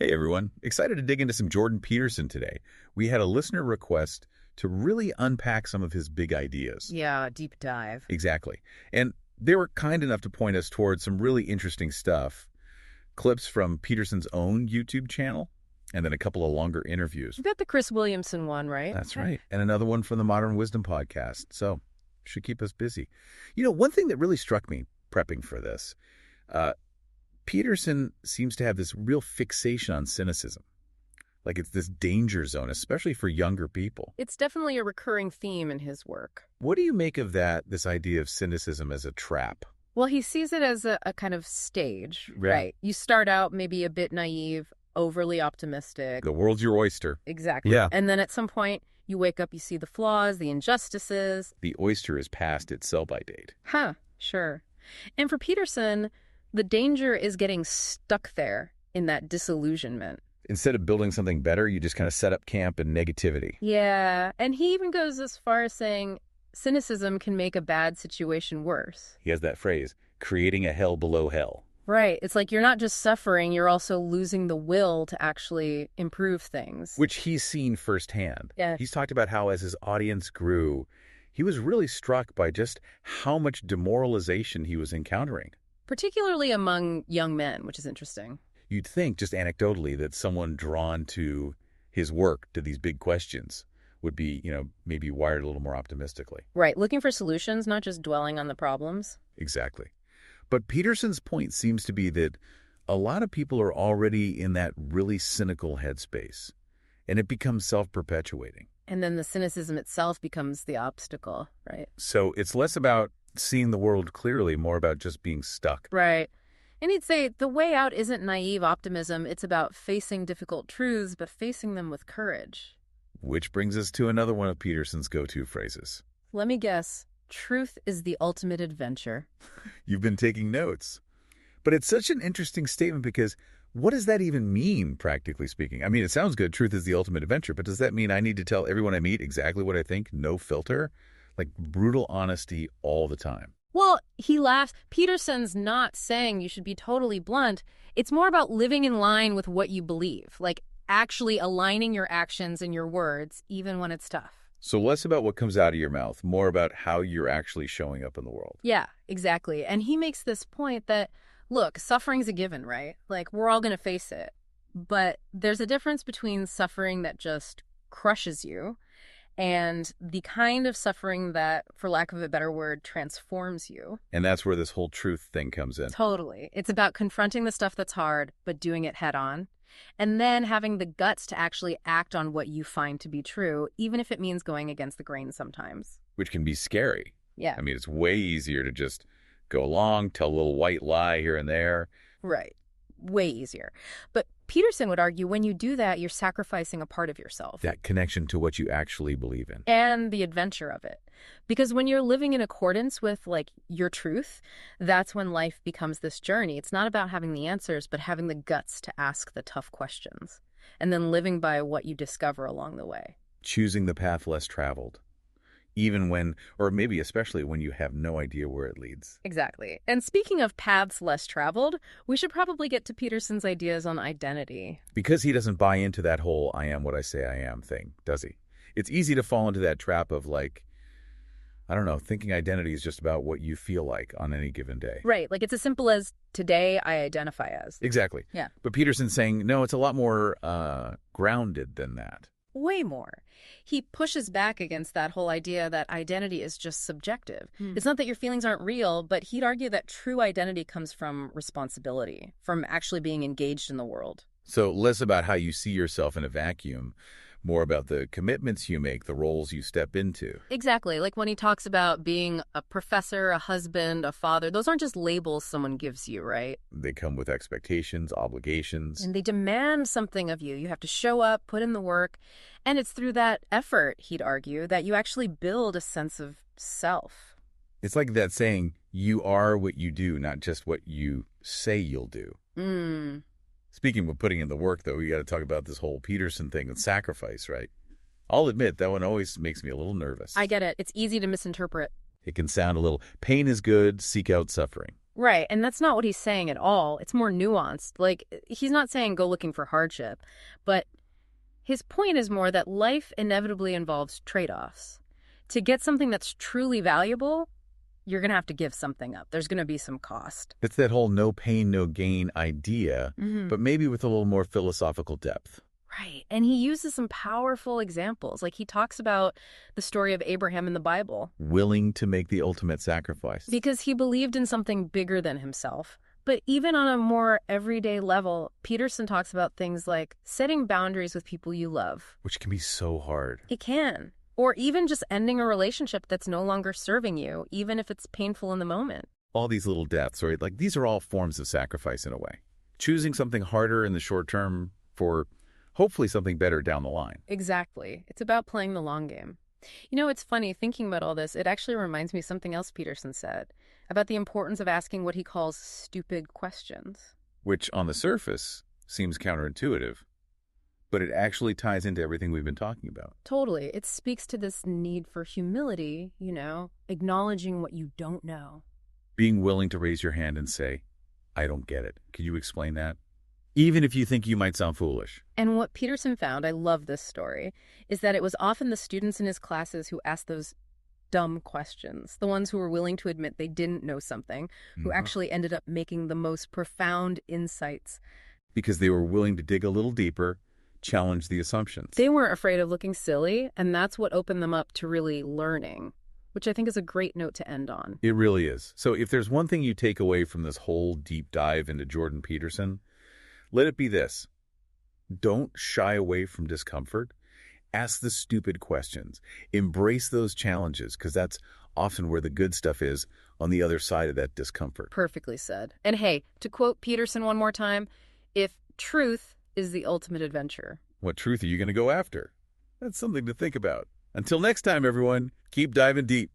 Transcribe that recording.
Hey everyone, excited to dig into some Jordan Peterson today. We had a listener request to really unpack some of his big ideas. Yeah, deep dive. Exactly. And they were kind enough to point us towards some really interesting stuff. Clips from Peterson's own YouTube channel, and then a couple of longer interviews. You got the Chris Williamson one, right? That's right. And another one from the Modern Wisdom podcast. So, should keep us busy. You know, one thing that really struck me prepping for this, Peterson seems to have this real fixation on cynicism. Like it's this danger zone, especially for younger people. It's definitely a recurring theme in his work. What do you make of that, this idea of cynicism as a trap? Well, he sees it as a kind of stage, Yeah. right? You start out maybe a bit naive, overly optimistic. The world's your oyster. Exactly. Yeah. And then at some point, you wake up, you see the flaws, the injustices. The oyster is past its sell-by date. Sure. And for Peterson, the danger is getting stuck there in that disillusionment. Instead of building something better, you just kind of set up camp in negativity. Yeah, and he even goes as far as saying cynicism can make a bad situation worse. He has that phrase, creating a hell below hell. Right. It's like you're not just suffering, you're also losing the will to actually improve things. Which he's seen firsthand. Yeah. He's talked about how as his audience grew, he was really struck by just how much demoralization he was encountering. Particularly among young men, which is interesting. You'd think, just anecdotally, that someone drawn to his work, to these big questions, would be, maybe wired a little more optimistically. Right. Looking for solutions, not just dwelling on the problems. Exactly. But Peterson's point seems to be that a lot of people are already in that really cynical headspace, and it becomes self-perpetuating. And then the cynicism itself becomes the obstacle, right? So it's less about seeing the world clearly, more about just being stuck. Right. And he'd say the way out isn't naive optimism. It's about facing difficult truths, but facing them with courage. Which brings us to another one of Peterson's go-to phrases. Let me guess. Truth is the ultimate adventure. You've been taking notes. But it's such an interesting statement because what does that even mean, practically speaking? I mean, it sounds good, truth is the ultimate adventure, but does that mean I need to tell everyone I meet exactly what I think, no filter? Like brutal honesty all the time. Well, he laughs. Peterson's not saying you should be totally blunt. It's more about living in line with what you believe, like actually aligning your actions and your words, even when it's tough. So less about what comes out of your mouth, more about how you're actually showing up in the world. Yeah, exactly. And he makes this point that, look, suffering's a given, right? Like, we're all going to face it. But there's a difference between suffering that just crushes you and the kind of suffering that, for lack of a better word, transforms you. And that's where this whole truth thing comes in. Totally. It's about confronting the stuff that's hard, but doing it head on. And then having the guts to actually act on what you find to be true, even if it means going against the grain sometimes. Which can be scary. Yeah. I mean, it's way easier to just go along, tell a little white lie here and there. Right. Way easier. But Peterson would argue when you do that, you're sacrificing a part of yourself. That connection to what you actually believe in. And the adventure of it. Because when you're living in accordance with, your truth, that's when life becomes this journey. It's not about having the answers, but having the guts to ask the tough questions. And then living by what you discover along the way. Choosing the path less traveled. Even when, or maybe especially when you have no idea where it leads. Exactly. And speaking of paths less traveled, we should probably get to Peterson's ideas on identity. Because he doesn't buy into that whole I am what I say I am thing, does he? It's easy to fall into that trap of thinking identity is just about what you feel like on any given day. Right. Like it's as simple as today I identify as. Exactly. Yeah. But Peterson's saying, no, it's a lot more grounded than that. Way more. He pushes back against that whole idea that identity is just subjective. It's not that your feelings aren't real, but he'd argue that true identity comes from responsibility, from actually being engaged in the world. So less about how you see yourself in a vacuum, more about the commitments you make, the roles you step into. Exactly. Like when he talks about being a professor, a husband, a father, those aren't just labels someone gives you, right? They come with expectations, obligations. And they demand something of you. You have to show up, put in the work. And it's through that effort, he'd argue, that you actually build a sense of self. It's like that saying, you are what you do, not just what you say you'll do. Speaking of putting in the work, though, we got to talk about this whole Peterson thing with sacrifice, right? I'll admit that one always makes me a little nervous. I get it. It's easy to misinterpret. It can sound a little, pain is good, seek out suffering. Right, and that's not what he's saying at all. It's more nuanced. Like, he's not saying go looking for hardship, but his point is more that life inevitably involves trade-offs. To get something that's truly valuable, you're going to have to give something up. There's going to be some cost. It's that whole no pain, no gain idea, but maybe with a little more philosophical depth. Right, and he uses some powerful examples. Like, he talks about the story of Abraham in the Bible. Willing to make the ultimate sacrifice. Because he believed in something bigger than himself. But even on a more everyday level, Peterson talks about things like setting boundaries with people you love. Which can be so hard. It can. Or even just ending a relationship that's no longer serving you, even if it's painful in the moment. All these little deaths, right? Like, these are all forms of sacrifice in a way. Choosing something harder in the short term for hopefully something better down the line. Exactly. It's about playing the long game. You know, it's funny, thinking about all this, it actually reminds me of something else Peterson said about the importance of asking what he calls stupid questions. Which, on the surface, seems counterintuitive, but it actually ties into everything we've been talking about. Totally. It speaks to this need for humility, acknowledging what you don't know. Being willing to raise your hand and say, I don't get it. Could you explain that? Even if you think you might sound foolish. And what Peterson found, I love this story, is that it was often the students in his classes who asked those dumb questions, the ones who were willing to admit they didn't know something, who actually ended up making the most profound insights. Because they were willing to dig a little deeper, challenge the assumptions. They weren't afraid of looking silly, and that's what opened them up to really learning, which I think is a great note to end on. It really is. So if there's one thing you take away from this whole deep dive into Jordan Peterson, let it be this. Don't shy away from discomfort. Ask the stupid questions. Embrace those challenges, because that's often where the good stuff is, on the other side of that discomfort. Perfectly said. And hey, to quote Peterson one more time, if truth is the ultimate adventure, what truth are you going to go after? That's something to think about. Until next time, everyone, keep diving deep.